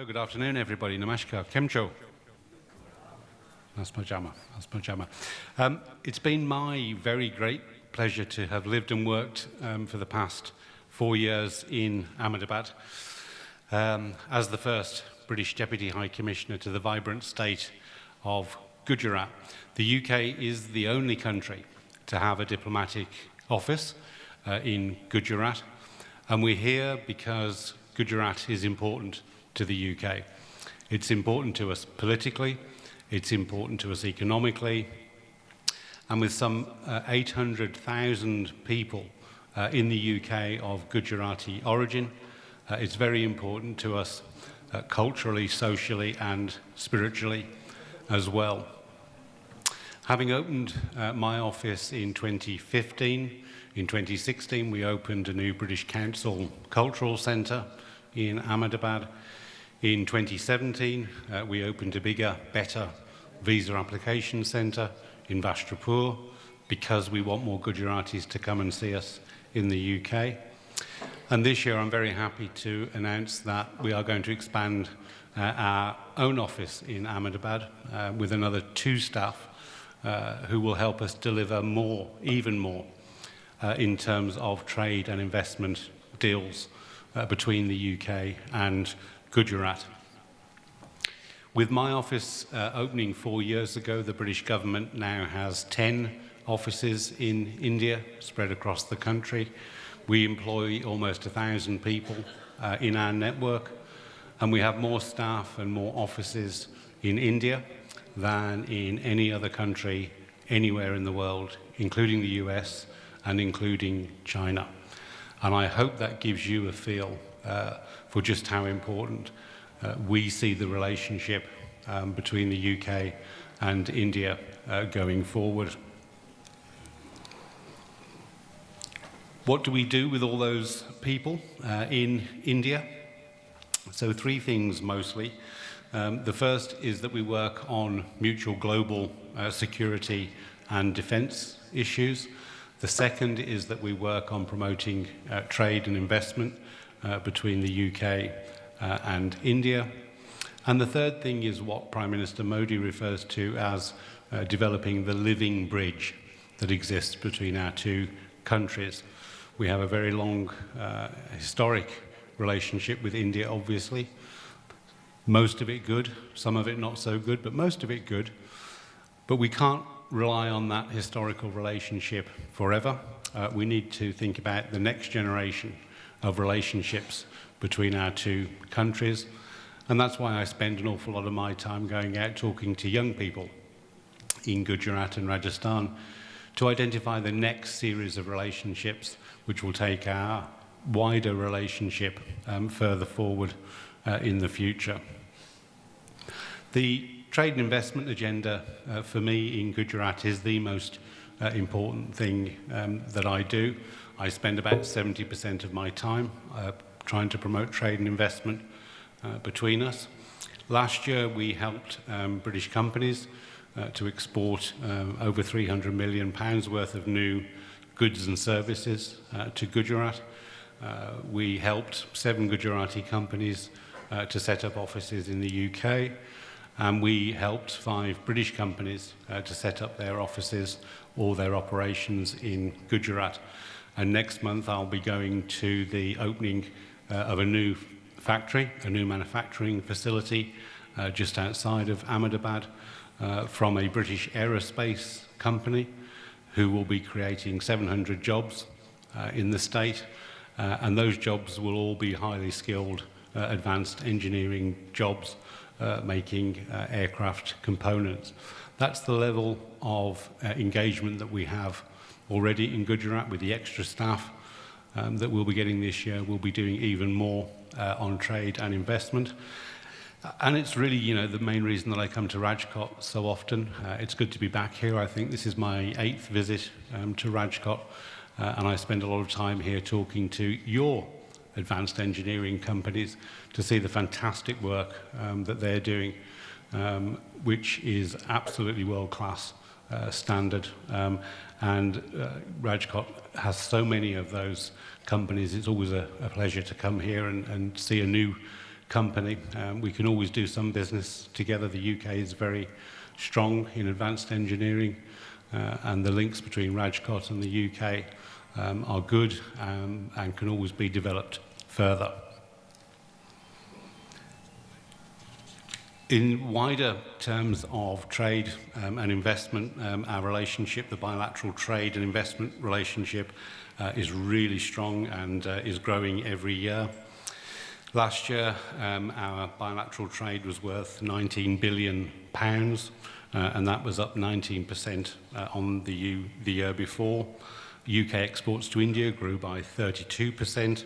Hello, good afternoon, everybody. Namaskar. Kemcho. That's it's been my very great pleasure to have lived and worked for the past 4 years in Ahmedabad as the first British Deputy High Commissioner to the vibrant state of Gujarat. The UK is the only country to have a diplomatic office in Gujarat, and we're here because Gujarat is important to the UK. It's important to us politically, it's important to us economically, and with some 800,000 people in the UK of Gujarati origin, it's very important to us culturally, socially and spiritually as well. Having opened my office in 2015, in 2016 we opened a new British Council Cultural Centre in Ahmedabad. In 2017 we opened a bigger, better visa application centre in Vashtrapur because we want more Gujaratis to come and see us in the UK. And this year I'm very happy to announce that we are going to expand our own office in Ahmedabad with another 2 staff who will help us deliver more, even more, in terms of trade and investment deals between the UK and Gujarat. With my office opening 4 years ago, the British government now has 10 offices in India spread across the country. We employ almost 1,000 people in our network, and we have more staff and more offices in India than in any other country anywhere in the world, including the US and including China. And I hope that gives you a feel for just how important we see the relationship between the UK and India going forward. What do we do with all those people in India? So 3 things mostly. The first is that we work on mutual global security and defence issues. The second is that we work on promoting trade and investment between the UK and India. And the third thing is what Prime Minister Modi refers to as developing the living bridge that exists between our 2 countries. We have a very long historic relationship with India, obviously. Most of it good, some of it not so good, but most of it good. But we can't rely on that historical relationship forever. We need to think about the next generation of relationships between our 2 countries. And that's why I spend an awful lot of my time going out talking to young people in Gujarat and Rajasthan to identify the next series of relationships which will take our wider relationship further forward in the future. The trade and investment agenda for me in Gujarat is the most important thing that I do. I spend about 70% of my time trying to promote trade and investment between us. Last year we helped British companies to export over £300 million worth of new goods and services to Gujarat. We helped 7 Gujarati companies to set up offices in the UK, and we helped 5 British companies to set up their offices or their operations in Gujarat. And next month I'll be going to the opening of a new factory, a new manufacturing facility just outside of Ahmedabad from a British aerospace company who will be creating 700 jobs in the state, and those jobs will all be highly skilled advanced engineering jobs making aircraft components. That's the level of engagement that we have already in Gujarat with the extra staff that we'll be getting this year. We'll be doing even more on trade and investment. And it's really, the main reason that I come to Rajkot so often. It's good to be back here. I think this is my 8th visit to Rajkot, and I spend a lot of time here talking to your advanced engineering companies to see the fantastic work that they're doing, which is absolutely world-class standard. And Rajkot has so many of those companies. It's always a pleasure to come here and see a new company. We can always do some business together. The UK is very strong in advanced engineering, and the links between Rajkot and the UK are good and can always be developed further. In wider terms of trade and investment, our relationship, the bilateral trade and investment relationship, is really strong and is growing every year. Last year, our bilateral trade was worth £19 billion, and that was up 19% on the year before. UK exports to India grew by 32%,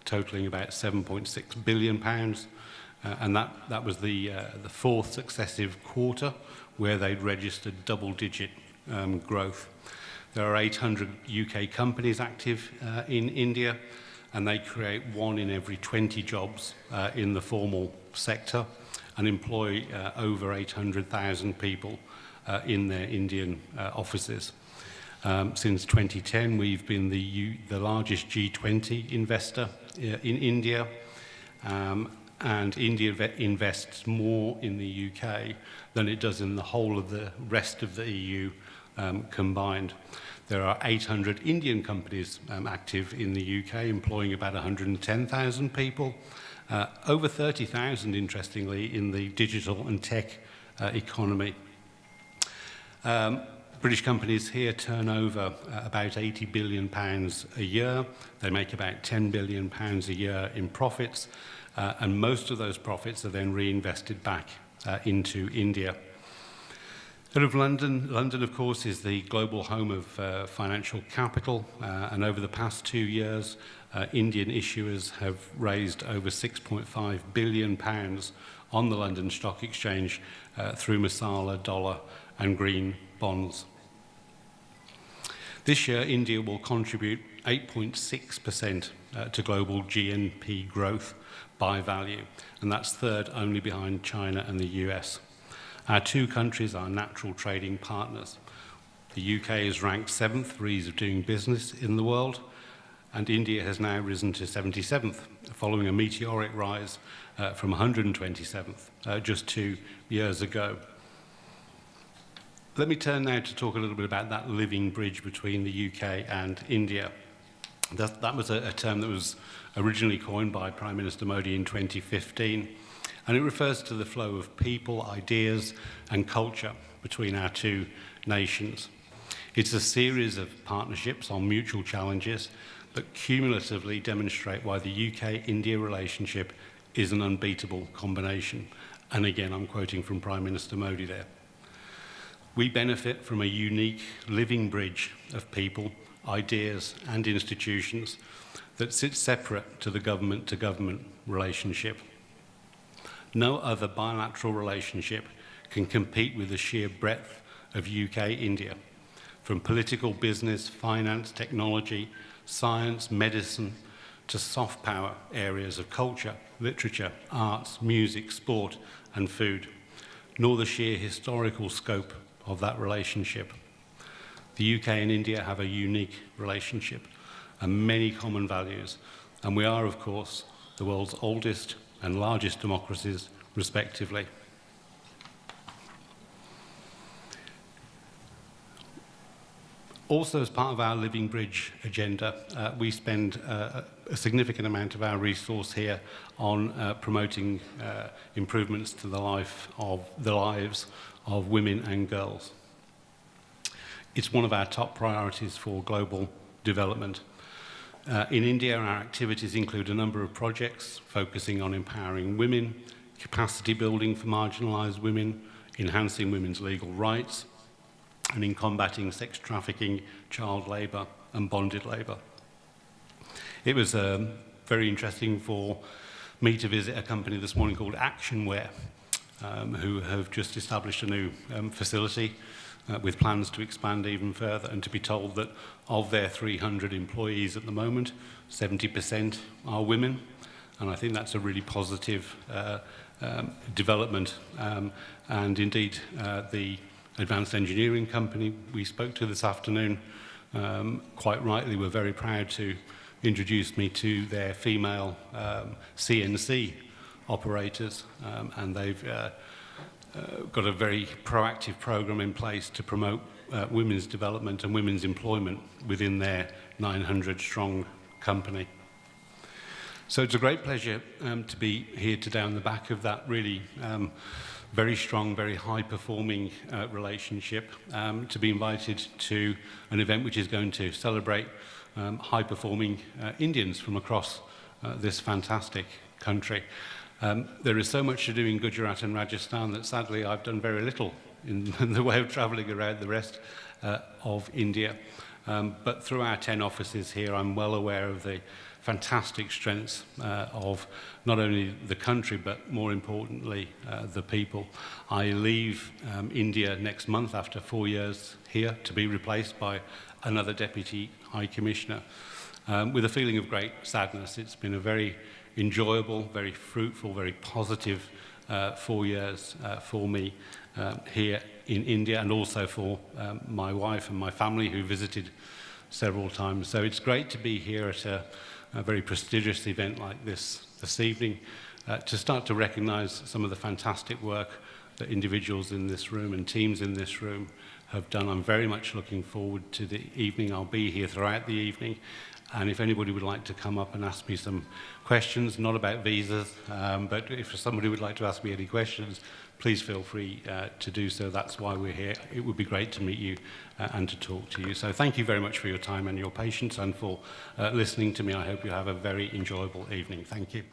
totaling about £7.6 billion. And that was the fourth successive quarter where they'd registered double-digit growth. There are 800 UK companies active in India, and they create 1 in every 20 jobs in the formal sector and employ over 800,000 people in their Indian offices. Since 2010, we've been the largest G20 investor in India, and India invests more in the UK than it does in the whole of the rest of the EU combined. There are 800 Indian companies active in the UK, employing about 110,000 people, over 30,000, interestingly, in the digital and tech economy. British companies here turn over about £80 billion a year. They make about £10 billion a year in profits, and most of those profits are then reinvested back into India. Out of London, of course, is the global home of financial capital, and over the past 2 years, Indian issuers have raised over £6.5 billion on the London Stock Exchange through masala, dollar and green bonds. This year, India will contribute 8.6% to global GNP growth by value, and that's third only behind China and the US. Our 2 countries are natural trading partners. The UK is ranked 7th for ease of doing business in the world, and India has now risen to 77th, following a meteoric rise from 127th just 2 years ago. Let me turn now to talk a little bit about that living bridge between the UK and India. That was a term that was originally coined by Prime Minister Modi in 2015, and it refers to the flow of people, ideas and culture between our 2 nations. It's a series of partnerships on mutual challenges that cumulatively demonstrate why the UK-India relationship is an unbeatable combination. And again, I'm quoting from Prime Minister Modi there. We benefit from a unique living bridge of people, ideas and institutions that sits separate to the government-to-government relationship. No other bilateral relationship can compete with the sheer breadth of UK-India, from political, business, finance, technology, science, medicine, to soft power areas of culture, literature, arts, music, sport and food, nor the sheer historical scope of that relationship. The UK and India have a unique relationship and many common values, and we are, of course, the world's oldest and largest democracies, respectively. Also, as part of our Living Bridge agenda, we spend a significant amount of our resource here on promoting improvements to the lives of women and girls. It's one of our top priorities for global development. In India, our activities include a number of projects focusing on empowering women, capacity building for marginalised women, enhancing women's legal rights, and in combating sex trafficking, child labour and bonded labour. It was very interesting for me to visit a company this morning called Actionware, who have just established a new facility with plans to expand even further, and to be told that of their 300 employees at the moment, 70% are women. And I think that's a really positive development. And indeed, the advanced engineering company we spoke to this afternoon, quite rightly, were very proud to introduce me to their female CNC operators, and they've got a very proactive program in place to promote women's development and women's employment within their 900-strong company. So it's a great pleasure to be here today on the back of that really very strong, very high-performing relationship, to be invited to an event which is going to celebrate high-performing Indians from across this fantastic country. There is so much to do in Gujarat and Rajasthan that sadly I've done very little in the way of travelling around the rest of India. But through our 10 offices here, I'm well aware of the fantastic strengths of not only the country, but more importantly, the people. I leave India next month after 4 years here to be replaced by another Deputy High Commissioner with a feeling of great sadness. It's been a very enjoyable, very fruitful, very positive 4 years for me here in India, and also for my wife and my family who visited several times. So it's great to be here at a very prestigious event like this evening, to start to recognise some of the fantastic work that individuals in this room and teams in this room have done. I'm very much looking forward to the evening. I'll be here throughout the evening, and if anybody would like to come up and ask me some questions, not about visas, but if somebody would like to ask me any questions, please feel free to do so. That's why we're here. It would be great to meet you and to talk to you. So thank you very much for your time and your patience, and for listening to me. I hope you have a very enjoyable evening. Thank you.